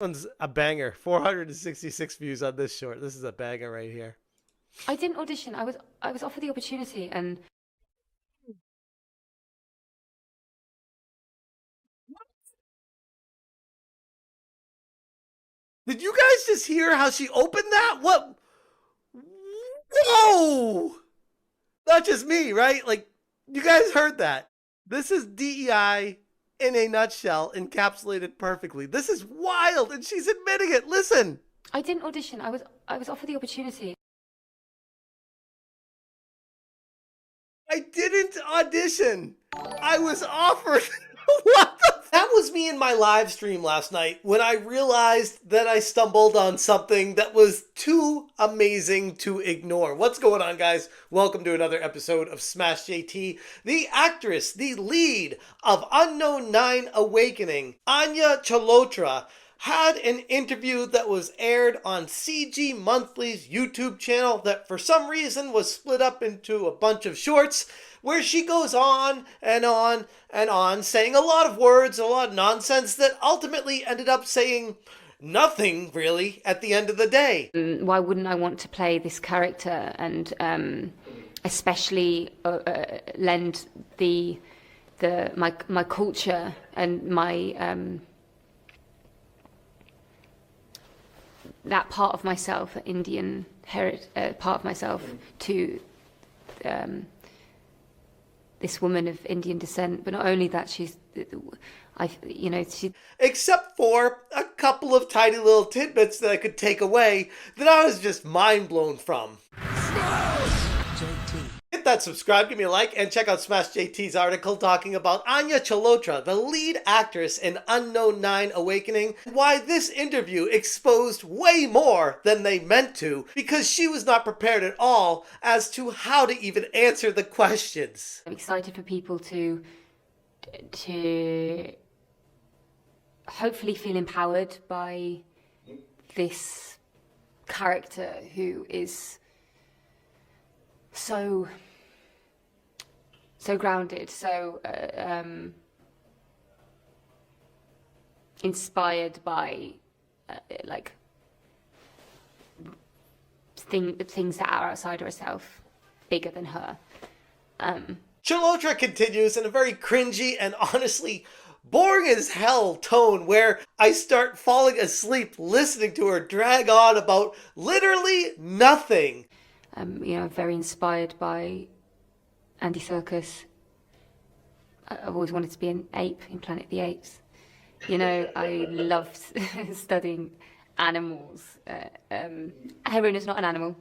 One's a banger. 466 views on this short. This is a banger right here. I didn't audition. I was offered the opportunity, and Did you guys just hear how she opened that? What? Whoa! Not just me, right? Like, you guys heard that. This is DEI in a nutshell, encapsulated perfectly. This is wild, and she's admitting it. Listen. I didn't audition. I was offered the opportunity. I didn't audition. I was offered. What the? That was me in my live stream last night when I realized that I stumbled on something that was too amazing to ignore. What's going on, guys? Welcome to another episode of Smash JT. The actress, the lead of Unknown 9 Awakening, Anya Chalotra, had an interview that was aired on CG Monthly's YouTube channel that for some reason was split up into a bunch of shorts where she goes on and on and on saying a lot of words, a lot of nonsense that ultimately ended up saying nothing really at the end of the day. Why wouldn't I want to play this character and especially lend my culture and my that part of myself, Indian part of myself, to this woman of Indian descent. But not only that, she. Except for a couple of tiny little tidbits that I could take away that I was just mind blown from. Hit that subscribe, give me a like, and check out Smash JT's article talking about Anya Chalotra, the lead actress in Unknown 9 Awakening, why this interview exposed way more than they meant to, because she was not prepared at all as to how to even answer the questions. I'm excited for people to hopefully feel empowered by this character who is so grounded, so inspired by things that are outside herself, bigger than her. Chalotra continues in a very cringy and honestly boring as hell tone where I start falling asleep listening to her drag on about literally nothing. Very inspired by Andy Serkis. I've always wanted to be an ape in Planet of the Apes. I love studying animals. Heron is not an animal,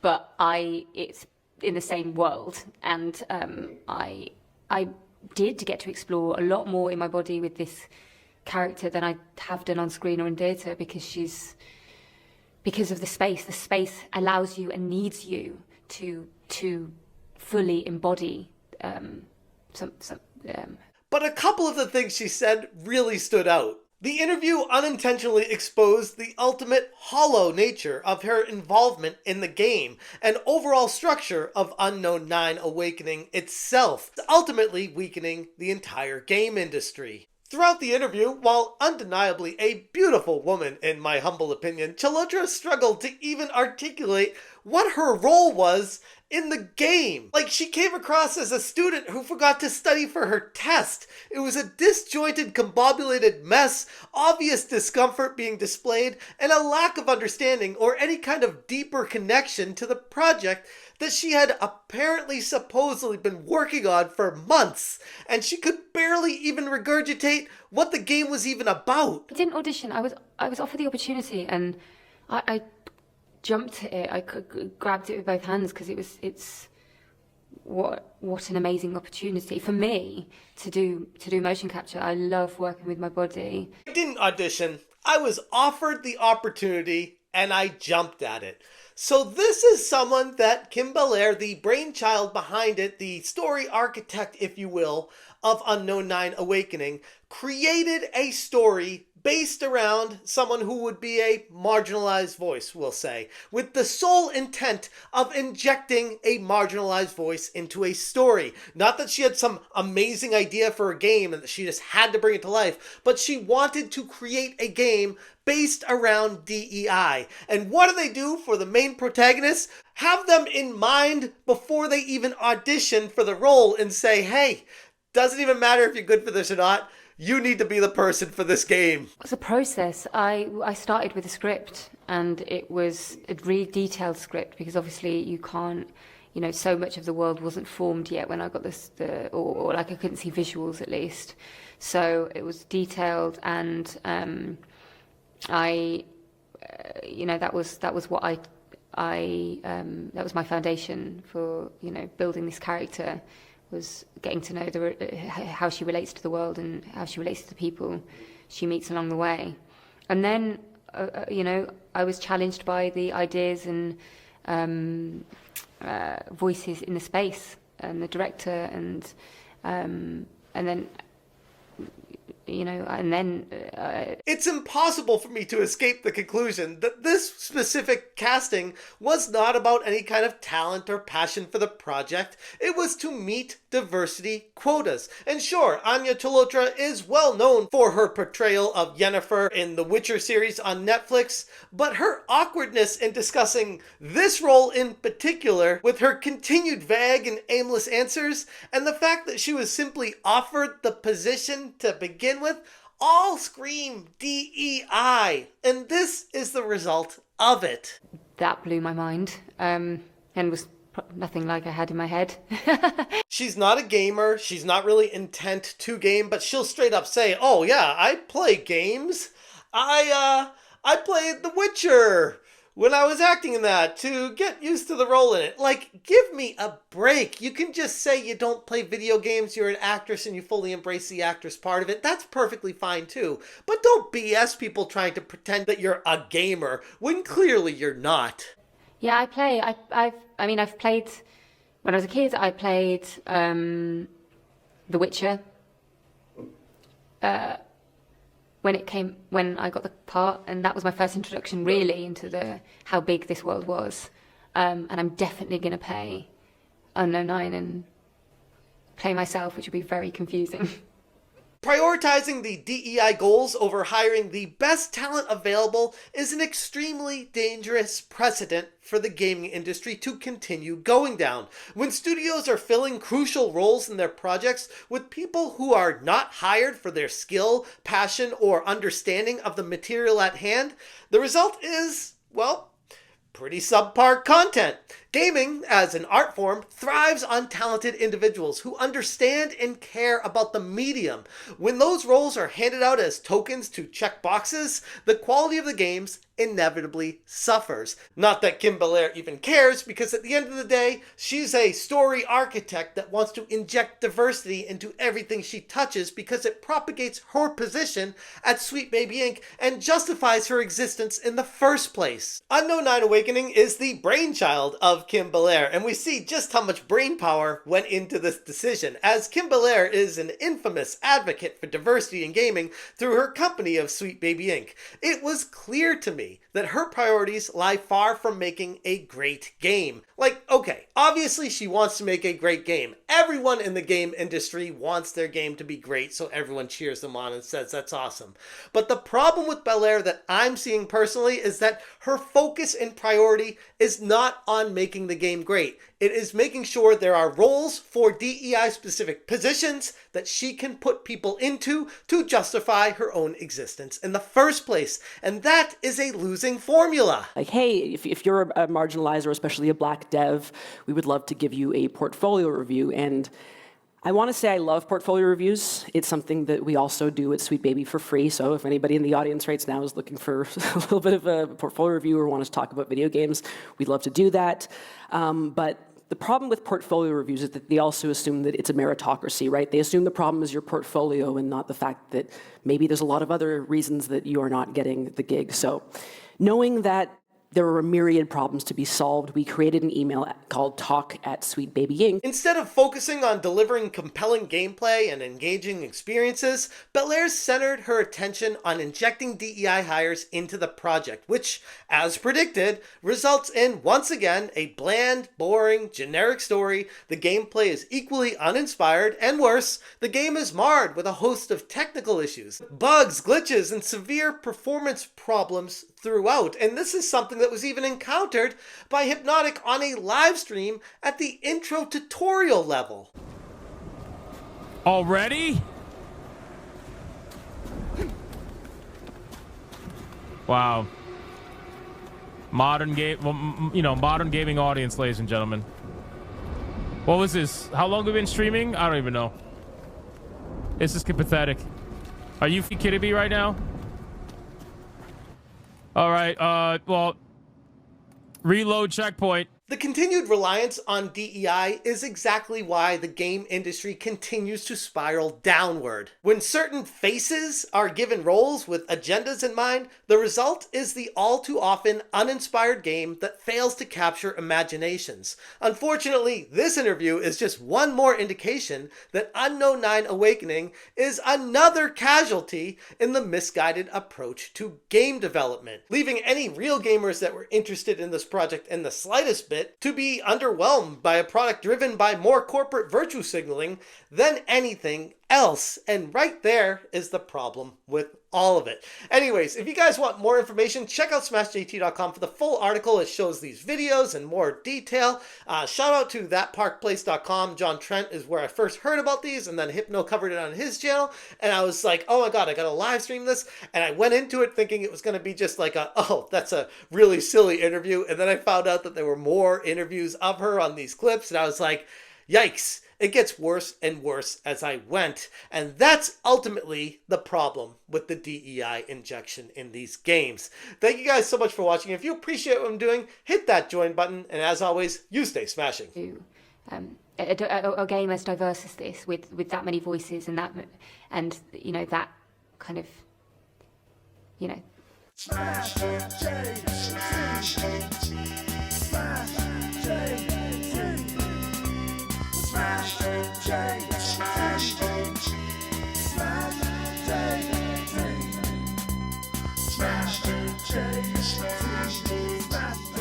but it's in the same world, and I did get to explore a lot more in my body with this character than I have done on screen or in theatre, because of the space. The space allows you and needs you to fully embody But a couple of the things she said really stood out. The interview unintentionally exposed the ultimate hollow nature of her involvement in the game and overall structure of Unknown 9 Awakening itself, ultimately weakening the entire game industry. Throughout the interview, while undeniably a beautiful woman in my humble opinion, Chalotra struggled to even articulate what her role was in the game. Like, she came across as a student who forgot to study for her test. It was a disjointed, combobulated mess, obvious discomfort being displayed, and a lack of understanding or any kind of deeper connection to the project that she had apparently supposedly been working on for months, and she could barely even regurgitate what the game was even about. I didn't audition. I was offered the opportunity, and I jumped at it. I grabbed it with both hands because it's what an amazing opportunity for me to do motion capture. I love working with my body. I didn't audition. I was offered the opportunity and I jumped at it. So this is someone that Kim Belair, the brainchild behind it, the story architect, if you will, of Unknown 9 Awakening, created a story based around someone who would be a marginalized voice, we'll say, with the sole intent of injecting a marginalized voice into a story. Not that she had some amazing idea for a game and that she just had to bring it to life, but she wanted to create a game based around DEI. And what do for the main protagonists? Have them in mind before they even audition for the role and say, hey, doesn't even matter if you're good for this or not, you need to be the person for this game. It was a process. I started with a script, and it was a really detailed script because obviously you can't, so much of the world wasn't formed yet when I got this, or like I couldn't see visuals at least. So it was detailed, and that was what that was my foundation for building this character, was getting to know how she relates to the world and how she relates to the people she meets along the way. And then I was challenged by the ideas and voices in the space and the director, and then it's impossible for me to escape the conclusion that this specific casting was not about any kind of talent or passion for the project. It was to meet diversity quotas. And sure, Anya Chalotra is well known for her portrayal of Yennefer in the Witcher series on Netflix, but her awkwardness in discussing this role in particular, with her continued vague and aimless answers, and the fact that she was simply offered the position to begin with, all scream DEI, and this is the result of it. That blew my mind, and was nothing like I had in my head. She's not a gamer, she's not really intent to game, but she'll straight up say, oh yeah, I play games. I played The Witcher when I was acting in that to get used to the role in it. Like, give me a break. You can just say you don't play video games, you're an actress, and you fully embrace the actress part of it. That's perfectly fine too. But don't BS people trying to pretend that you're a gamer when clearly you're not. Yeah, I play. I've played, when I was a kid, I played The Witcher. When I got the part, and that was my first introduction really into how big this world was. And I'm definitely going to play Unknown Nine and play myself, which would be very confusing. Prioritizing the DEI goals over hiring the best talent available is an extremely dangerous precedent for the gaming industry to continue going down. When studios are filling crucial roles in their projects with people who are not hired for their skill, passion, or understanding of the material at hand, the result is, well, pretty subpar content. Gaming, as an art form, thrives on talented individuals who understand and care about the medium. When those roles are handed out as tokens to check boxes, the quality of the games inevitably suffers. Not that Kim Belair even cares, because at the end of the day, she's a story architect that wants to inject diversity into everything she touches because it propagates her position at Sweet Baby Inc. and justifies her existence in the first place. Unknown Nine Awakening is the brainchild of Kim Belair, and we see just how much brain power went into this decision, as Kim Belair is an infamous advocate for diversity in gaming through her company of Sweet Baby Inc. It was clear to me that her priorities lie far from making a great game. Like, okay, obviously she wants to make a great game. Everyone in the game industry wants their game to be great, so everyone cheers them on and says that's awesome. But the problem with Belair that I'm seeing personally is that her focus and priority is not on making the game great. It is making sure there are roles for DEI-specific positions that she can put people into to justify her own existence in the first place. And that is a losing formula. Like, hey, if you're a marginalized or especially a black dev, we would love to give you a portfolio review. And I want to say I love portfolio reviews. It's something that we also do at Sweet Baby for free. So if anybody in the audience right now is looking for a little bit of a portfolio review or wants to talk about video games, we'd love to do that. But the problem with portfolio reviews is that they also assume that it's a meritocracy, right? They assume the problem is your portfolio and not the fact that maybe there's a lot of other reasons that you are not getting the gig. So knowing that There were a myriad problems to be solved. We created an email called talk@sweetbabyinc. Instead of focusing on delivering compelling gameplay and engaging experiences, Belair centered her attention on injecting DEI hires into the project, which, as predicted, results in, once again, a bland, boring, generic story. The gameplay is equally uninspired, and worse, the game is marred with a host of technical issues, bugs, glitches, and severe performance problems throughout. And this is something that was even encountered by Hypnotic on a live stream at the intro tutorial level. Already? Wow. Modern gaming audience, ladies and gentlemen. What was this? How long have we been streaming? I don't even know. This is pathetic. Are you kidding me right now? All right, well, reload checkpoint. The continued reliance on DEI is exactly why the game industry continues to spiral downward. When certain faces are given roles with agendas in mind, the result is the all too often uninspired game that fails to capture imaginations. Unfortunately, this interview is just one more indication that Unknown 9 Awakening is another casualty in the misguided approach to game development, leaving any real gamers that were interested in this project in the slightest bit to be underwhelmed by a product driven by more corporate virtue signaling than anything else. And right there is the problem with all of it. Anyways, if you guys want more information, check out smashjt.com for the full article. It shows these videos in more detail. Shout out to thatparkplace.com. John Trent is where I first heard about these, and then Hypno covered it on his channel. And I was like, oh my god, I gotta live stream this. And I went into it thinking it was gonna be just like oh, that's a really silly interview. And then I found out that there were more interviews of her on these clips, and I was like, yikes. It gets worse and worse as I went, and that's ultimately the problem with the DEI injection in these games. Thank you guys so much for watching. If you appreciate what I'm doing, hit that join button, and as always, you stay smashing. A game as diverse as this, with that many voices and that kind of, Smash JT. Smash JT. Smash JT. Smash JT. Smash JT. Smash JT.